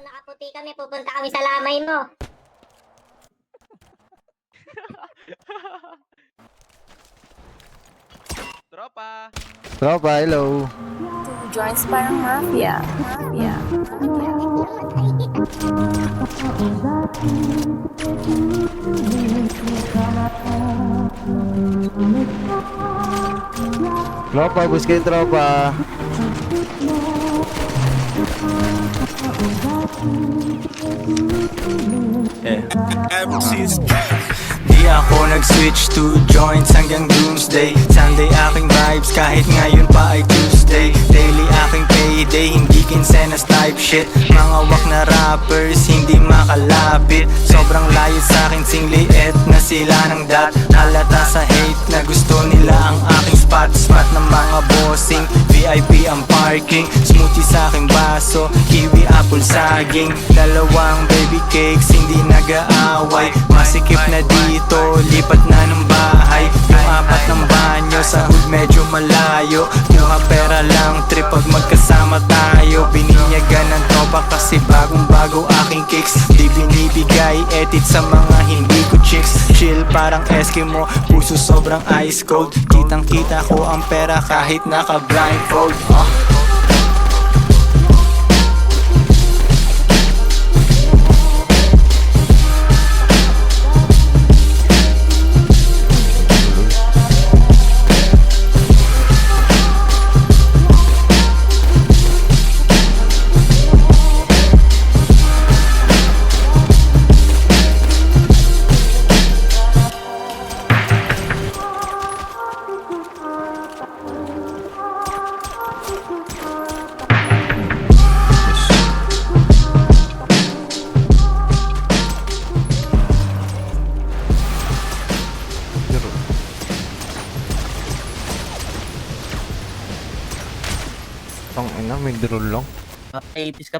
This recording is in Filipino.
nakaputi kami, pupunta kami sa lamay mo. Tropa! Tropa, hello. Joins parang mafia. Tropa, bus kayo, tropa. Di ako nag-switch to joints hanggang doomsday. Sunday aking vibes kahit ngayon pa ay Tuesday. Daily aking payday, hindi kinsenas type shit. Mga wak na rappers, hindi makalapit. Sobrang layo sa akin, singliit na sila ng dot. Halata sa hate na gusto nila ang aking spot. Spot ng mga bossing, VIP ang parking. Smoothie sa aking baso, kiwi, apple, saging. Dalawang baby cakes, hindi nag-aaway. Masikip na dito, lipat na ng bahay. Yung apat ng banyo, sa hood medyo malayo. Muha pera lang, trip pag magkasama tayo. Bininyagan ng tropa kasi bagong bago aking kicks. Di binibigay edit sa mga hindi ko chicks. Chill parang Eskimo, puso sobrang ice cold. Kitang kita ko ang pera kahit naka blindfold. Tang ina, may drone lang. 80s ka